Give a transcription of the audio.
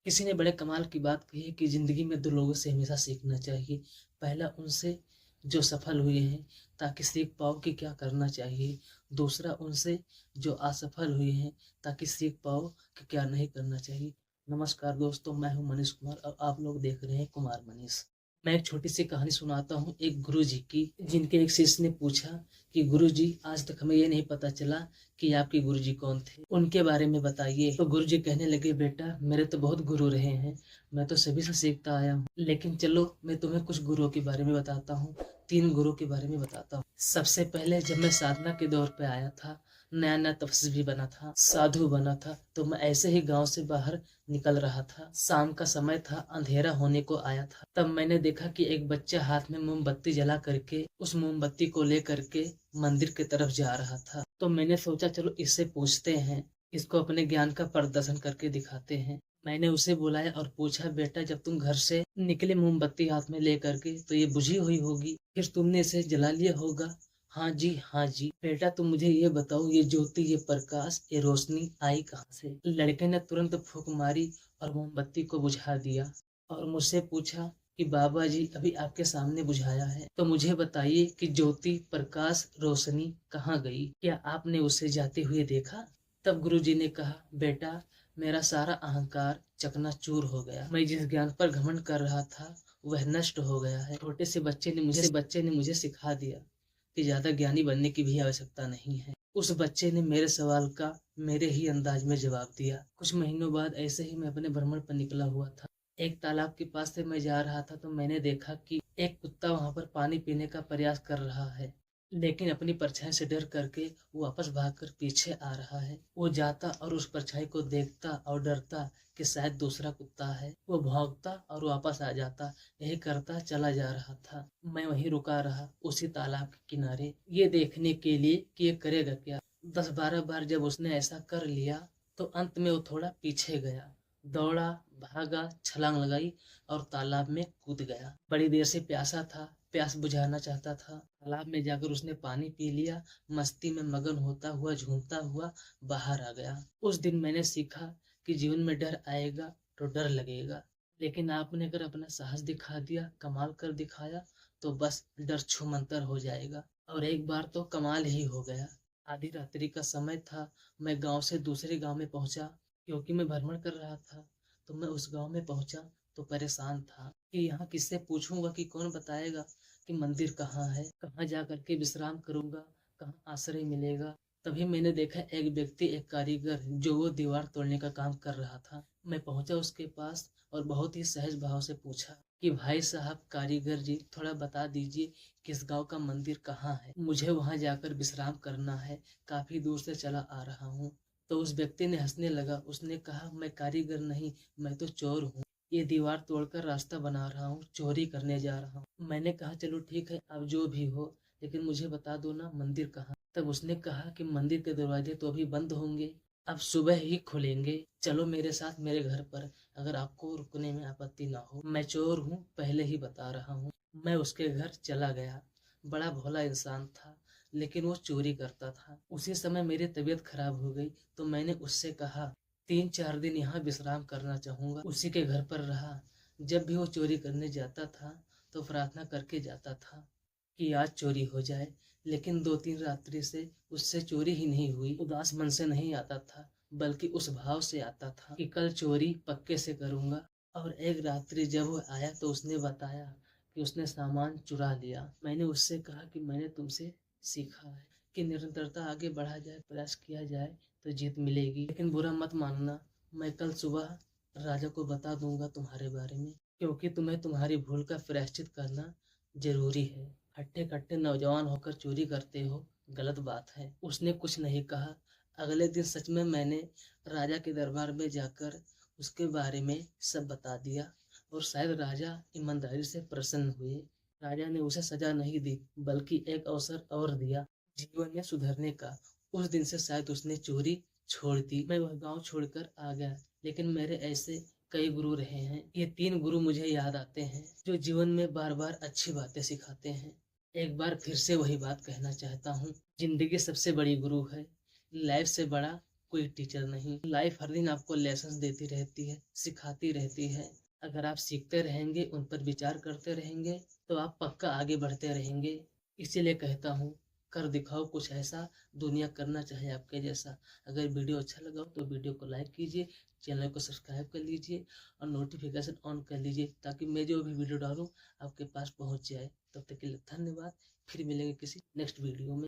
किसी ने बड़े कमाल की बात कही है कि ज़िंदगी में 2 लोगों से हमेशा सीखना चाहिए। पहला उनसे जो सफल हुए हैं ताकि सीख पाओ कि क्या करना चाहिए। दूसरा उनसे जो असफल हुए हैं ताकि सीख पाओ कि क्या नहीं करना चाहिए। नमस्कार दोस्तों, मैं हूं मनीष कुमार और आप लोग देख रहे हैं कुमार मनीष। मैं एक छोटी सी कहानी सुनाता हूँ एक गुरुजी की, जिनके एक शिष्य ने पूछा कि गुरुजी, आज तक हमें ये नहीं पता चला कि आपके गुरुजी कौन थे, उनके बारे में बताइए। तो गुरुजी कहने लगे, बेटा मेरे तो बहुत गुरु रहे हैं, मैं तो सभी से सीखता आया हूँ, लेकिन चलो मैं तुम्हें कुछ गुरुओं के बारे में बताता हूँ। 3 गुरु के बारे में बताता हूँ। सबसे पहले जब मैं साधना के दौर पे आया था, नया नया तपस्वी बना था, साधु बना था, तो मैं ऐसे ही गांव से बाहर निकल रहा था। शाम का समय था, अंधेरा होने को आया था। तब मैंने देखा कि एक बच्चा हाथ में मोमबत्ती जला करके उस मोमबत्ती को ले करके मंदिर की तरफ जा रहा था। तो मैंने सोचा चलो इससे पूछते हैं, इसको अपने ज्ञान का प्रदर्शन करके दिखाते हैं। मैंने उसे बुलाया और पूछा, बेटा जब तुम घर से निकले मोमबत्ती हाथ में ले करके तो ये बुझी हुई होगी, फिर तुमने इसे जला लिया होगा। हाँ जी, हाँ जी। बेटा तुम मुझे ये बताओ, ये ज्योति, ये प्रकाश, ये रोशनी आई कहाँ से? लड़के ने तुरंत फूंक मारी और मोमबत्ती को बुझा दिया और मुझसे पूछा कि बाबा जी अभी आपके सामने बुझाया है, तो मुझे बताइए कि ज्योति, प्रकाश, रोशनी कहाँ गई? क्या आपने उसे जाते हुए देखा? तब गुरुजी ने कहा, बेटा मेरा सारा अहंकार चकनाचूर हो गया। मैं जिस ज्ञान पर घमंड कर रहा था वह नष्ट हो गया है। छोटे से बच्चे ने मुझे सिखा दिया कि ज्यादा ज्ञानी बनने की भी आवश्यकता नहीं है। उस बच्चे ने मेरे सवाल का मेरे ही अंदाज में जवाब दिया। कुछ महीनों बाद ऐसे ही मैं अपने भ्रमण पर निकला हुआ था। एक तालाब के पास से मैं जा रहा था तो मैंने देखा कि एक कुत्ता वहां पर पानी पीने का प्रयास कर रहा है, लेकिन अपनी परछाई से डर करके वो वापस भागकर पीछे आ रहा है। वो जाता और उस परछाई को देखता और डरता कि शायद दूसरा कुत्ता है। वो भागता और वापस आ जाता, यही करता चला जा रहा था। मैं वहीं रुका रहा उसी तालाब के किनारे, ये देखने के लिए कि ये करेगा क्या। 10-12 बार जब उसने ऐसा कर लिया तो अंत में वो थोड़ा पीछे गया, दौड़ा, भागा, छलांग लगाई और तालाब में कूद गया। बड़ी देर से प्यासा था, प्यास बुझाना चाहता था। तालाब में जाकर उसने पानी पी लिया, मस्ती में मगन होता हुआ झूमता हुआ बाहर आ गया। उस दिन मैंने सीखा कि जीवन में डर आएगा तो डर लगेगा, लेकिन आपने अगर अपना साहस दिखा दिया, कमाल कर दिखाया, तो बस डर छूमंतर हो जाएगा। और एक बार तो कमाल ही हो गया। आधी रात्रि का समय था, मैं गांव से दूसरे गांव में पहुंचा, क्योंकि मैं भ्रमण कर रहा था। तो मैं उस गांव में पहुंचा तो परेशान था कि यहाँ किससे पूछूंगा, कि कौन बताएगा कि मंदिर कहाँ है, कहाँ जा करके विश्राम करूंगा, कहाँ आश्रय मिलेगा। तभी मैंने देखा एक व्यक्ति, एक कारीगर, जो वो दीवार तोड़ने का काम कर रहा था। मैं पहुंचा उसके पास और बहुत ही सहज भाव से पूछा कि भाई साहब कारीगर जी, थोड़ा बता दीजिए किस गांव का मंदिर कहाँ है, मुझे वहां जाकर विश्राम करना है, काफी दूर से चला आ रहा हूँ। तो उस व्यक्ति ने हंसने लगा। उसने कहा, मैं कारीगर नहीं, मैं तो चोर हूँ, ये दीवार तोड़कर रास्ता बना रहा हूँ, चोरी करने जा रहा हूँ। मैंने कहा चलो ठीक है, अब जो भी हो, लेकिन मुझे बता दो ना मंदिर कहाँ। तब उसने कहा कि मंदिर के दरवाजे तो अभी बंद होंगे, अब सुबह ही खुलेंगे, चलो मेरे साथ मेरे घर पर, अगर आपको रुकने में आपत्ति ना हो। मैं चोर हूँ, पहले ही बता रहा हूँ। मैं उसके घर चला गया। बड़ा भोला इंसान था, लेकिन वो चोरी करता था। उसी समय मेरी तबीयत खराब हो गई तो मैंने उससे कहा 3-4 दिन यहाँ विश्राम करना चाहूंगा। उसी के घर पर रहा। जब भी वो चोरी करने जाता था तो प्रार्थना करके जाता था कि आज चोरी हो जाए, लेकिन 2-3 रात्रि से उससे चोरी ही नहीं हुई। उदास मन से नहीं आता था, बल्कि उस भाव से आता था कि कल चोरी पक्के से करूंगा। और एक रात्रि जब वो आया तो उसने बताया कि उसने सामान चुरा लिया। मैंने उससे कहा कि मैंने तुमसे सीखा है कि निरंतरता आगे बढ़ा जाए, प्रयास किया जाए तो जीत मिलेगी, लेकिन बुरा मत मानना। मैं कल सुबह राजा को बता दूंगा तुम्हारे बारे में, क्योंकि तुम्हें तुम्हारी भूल का प्रायश्चित करना जरूरी है। हट्टे कट्टे नौजवान होकर चोरी करते हो, गलत बात है। उसने कुछ नहीं कहा। अगले दिन सच में मैंने राजा के दरबार में जाकर उसके बारे में सब बता दिया और शायद राजा ईमानदारी से प्रसन्न हुए। राजा ने उसे सजा नहीं दी, बल्कि एक अवसर और दिया जीवन में सुधरने का। उस दिन से शायद उसने चोरी छोड़ दी। मैं वह गांव छोड़कर आ गया, लेकिन मेरे ऐसे कई गुरु रहे हैं। ये 3 गुरु मुझे याद आते हैं, जो जीवन में बार बार अच्छी बातें सिखाते हैं। एक बार फिर से वही बात कहना चाहता हूँ, जिंदगी सबसे बड़ी गुरु है, लाइफ से बड़ा कोई टीचर नहीं। लाइफ हर दिन आपको लेसन्स देती रहती है, सिखाती रहती है। अगर आप सीखते रहेंगे, उन पर विचार करते रहेंगे, तो आप पक्का आगे बढ़ते रहेंगे। इसीलिए कहता हूँ, कर दिखाओ कुछ ऐसा, दुनिया करना चाहे आपके जैसा। अगर वीडियो अच्छा लगा हो तो वीडियो को लाइक कीजिए, चैनल को सब्सक्राइब कर लीजिए और नोटिफिकेशन ऑन कर लीजिए, ताकि मैं जो भी वीडियो डालूँ आपके पास पहुँच जाए। तब तक के लिए धन्यवाद। फिर मिलेंगे किसी नेक्स्ट वीडियो में।